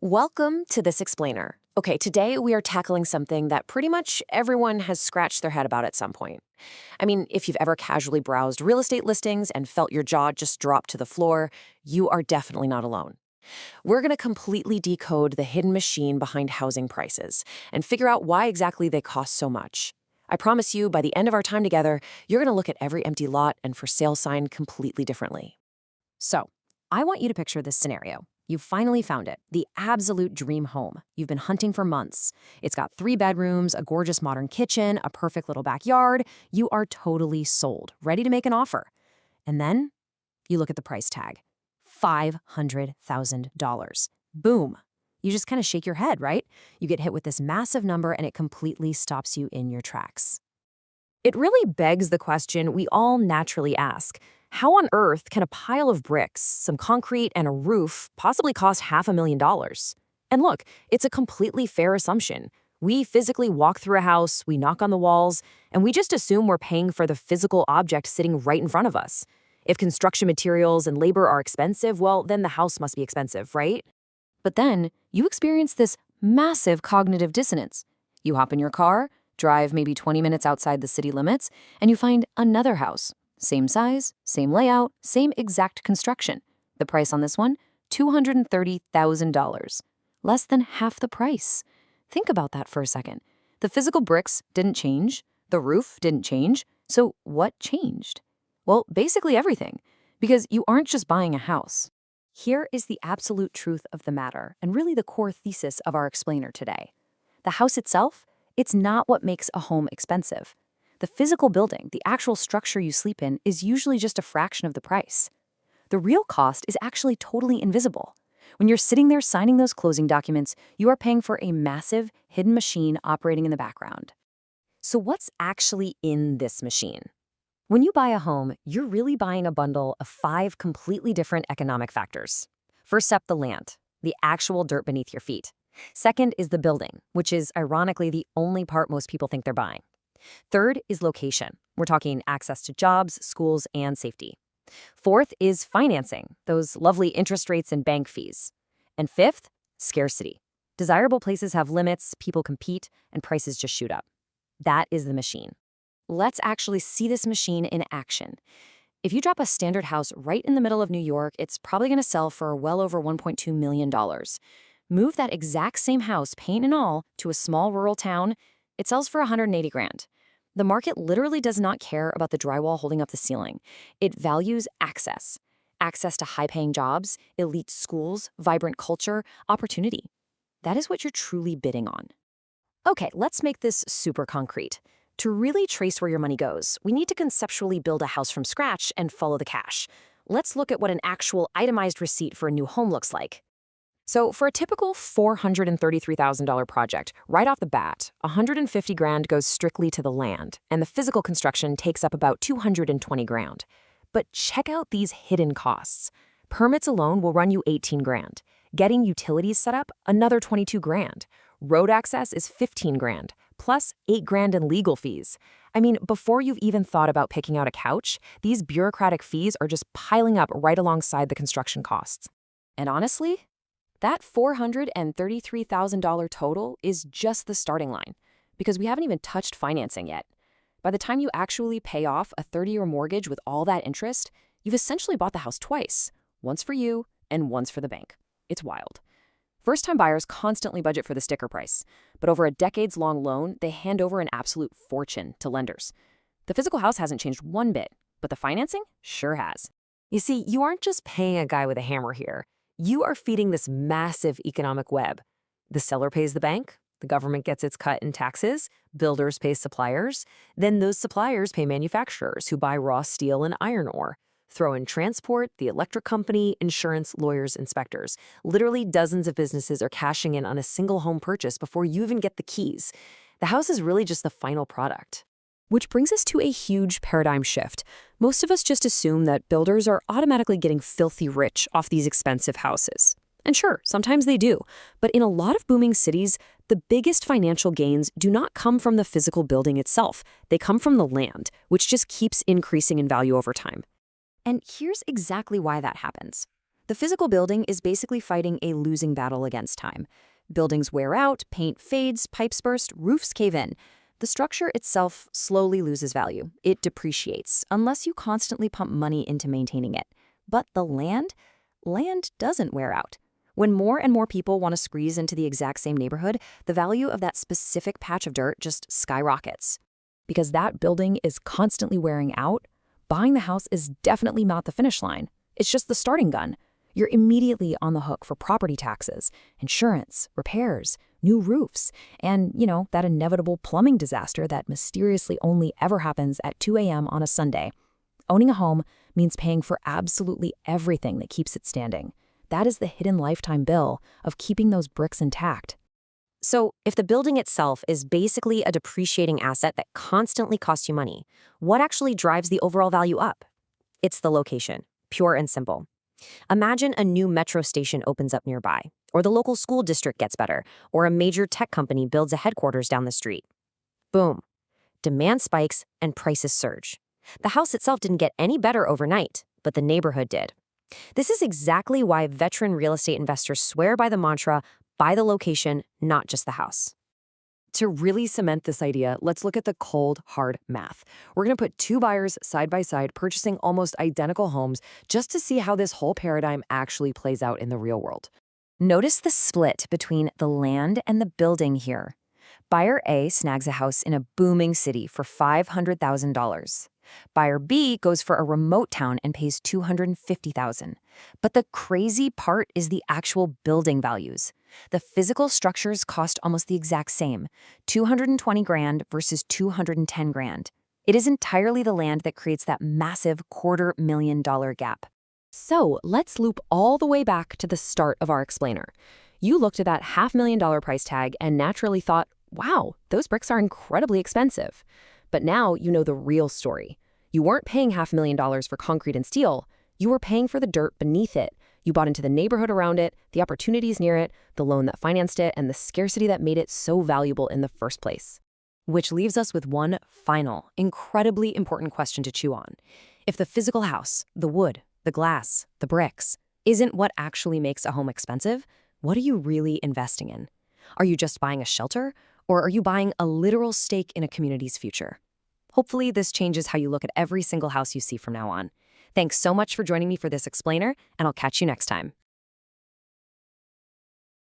Welcome to This Explainer. Okay, today we are tackling something that pretty much everyone has scratched their head about at some point. I mean, if you've ever casually browsed real estate listings and felt your jaw just drop to the floor, you are definitely not alone. We're going to completely decode the hidden machine behind housing prices and figure out why exactly they cost so much. I promise you, by the end of our time together, you're going to look at every empty lot and for sale sign completely differently. So, I want you to picture this scenario. You've finally found it, the absolute dream home. You've been hunting for months. It's got 3 bedrooms, a gorgeous modern kitchen, a perfect little backyard. You are totally sold, ready to make an offer. And then you look at the price tag, $500,000. Boom. You just kind of shake your head, right? You get hit with this massive number and it completely stops you in your tracks. It really begs the question we all naturally ask. How on earth can a pile of bricks, some concrete, and a roof possibly cost $500,000? And look, it's a completely fair assumption. We physically walk through a house, we knock on the walls, and we just assume we're paying for the physical object sitting right in front of us. If construction materials and labor are expensive, well, then the house must be expensive, right? But then you experience this massive cognitive dissonance. You hop in your car, drive maybe 20 minutes outside the city limits, and you find another house. Same size, same layout, same exact construction. The price on this one, $230,000. Less than half the price. Think about that for a second. The physical bricks didn't change. The roof didn't change. So what changed? Well, basically everything. Because you aren't just buying a house. Here is the absolute truth of the matter, and really the core thesis of our explainer today. The house itself, it's not what makes a home expensive. The physical building, the actual structure you sleep in, is usually just a fraction of the price. The real cost is actually totally invisible. When you're sitting there signing those closing documents, you are paying for a massive, hidden machine operating in the background. So what's actually in this machine? When you buy a home, you're really buying a bundle of 5 completely different economic factors. First up, the land, the actual dirt beneath your feet. Second is the building, which is ironically the only part most people think they're buying. Third is location. We're talking access to jobs, schools, and safety. Fourth is financing, those lovely interest rates and bank fees. And fifth, scarcity. Desirable places have limits, people compete, and prices just shoot up. That is the machine. Let's actually see this machine in action. If you drop a standard house right in the middle of New York, it's probably going to sell for well over $1.2 million. Move that exact same house, paint and all, to a small rural town, it sells for $180,000. The market literally does not care about the drywall holding up the ceiling. It values access. Access to high-paying jobs, elite schools, vibrant culture, opportunity. That is what you're truly bidding on. Okay, let's make this super concrete. To really trace where your money goes, we need to conceptually build a house from scratch and follow the cash. Let's look at what an actual itemized receipt for a new home looks like. So for a typical $433,000 project, right off the bat, $150,000 goes strictly to the land, and the physical construction takes up about $220,000. But check out these hidden costs. Permits alone will run you $18,000. Getting utilities set up, another $22,000. Road access is $15,000, plus $8,000 in legal fees. I mean, before you've even thought about picking out a couch, these bureaucratic fees are just piling up right alongside the construction costs. And honestly, that $433,000 total is just the starting line, because we haven't even touched financing yet. By the time you actually pay off a 30-year mortgage with all that interest, you've essentially bought the house twice, once for you and once for the bank. It's wild. First-time buyers constantly budget for the sticker price, but over a decades-long loan, they hand over an absolute fortune to lenders. The physical house hasn't changed one bit, but the financing sure has. You see, you aren't just paying a guy with a hammer here. You are feeding this massive economic web. The seller pays the bank, the government gets its cut in taxes, builders pay suppliers, then those suppliers pay manufacturers who buy raw steel and iron ore. Throw in transport, the electric company, insurance, lawyers, inspectors. Literally dozens of businesses are cashing in on a single home purchase before you even get the keys. The house is really just the final product. Which brings us to a huge paradigm shift. Most of us just assume that builders are automatically getting filthy rich off these expensive houses. And sure, sometimes they do. But in a lot of booming cities, the biggest financial gains do not come from the physical building itself. They come from the land, which just keeps increasing in value over time. And here's exactly why that happens. The physical building is basically fighting a losing battle against time. Buildings wear out, paint fades, pipes burst, roofs cave in. The structure itself slowly loses value. It depreciates, unless you constantly pump money into maintaining it. But the land? Land doesn't wear out. When more and more people want to squeeze into the exact same neighborhood, the value of that specific patch of dirt just skyrockets. Because that building is constantly wearing out, buying the house is definitely not the finish line. It's just the starting gun. You're immediately on the hook for property taxes, insurance, repairs, new roofs, and, that inevitable plumbing disaster that mysteriously only ever happens at 2 a.m. on a Sunday. Owning a home means paying for absolutely everything that keeps it standing. That is the hidden lifetime bill of keeping those bricks intact. So, if the building itself is basically a depreciating asset that constantly costs you money, what actually drives the overall value up? It's the location, pure and simple. Imagine a new metro station opens up nearby, or the local school district gets better, or a major tech company builds a headquarters down the street. Boom. Demand spikes and prices surge. The house itself didn't get any better overnight, but the neighborhood did. This is exactly why veteran real estate investors swear by the mantra, buy the location, not just the house. To really cement this idea, let's look at the cold, hard math. We're going to put two buyers side by side purchasing almost identical homes just to see how this whole paradigm actually plays out in the real world. Notice the split between the land and the building here. Buyer A snags a house in a booming city for $500,000. Buyer B goes for a remote town and pays $250,000. But the crazy part is the actual building values. The physical structures cost almost the exact same, $220,000 versus $210,000. It is entirely the land that creates that massive $250,000 gap. So let's loop all the way back to the start of our explainer. You looked at that $500,000 price tag and naturally thought, wow, those bricks are incredibly expensive. But now you know the real story. You weren't paying $500,000 for concrete and steel. You were paying for the dirt beneath it. You bought into the neighborhood around it, the opportunities near it, the loan that financed it, and the scarcity that made it so valuable in the first place. Which leaves us with one final, incredibly important question to chew on. If the physical house, the wood, the glass, the bricks, isn't what actually makes a home expensive, what are you really investing in? Are you just buying a shelter, or are you buying a literal stake in a community's future? Hopefully, this changes how you look at every single house you see from now on. Thanks so much for joining me for this explainer, and I'll catch you next time.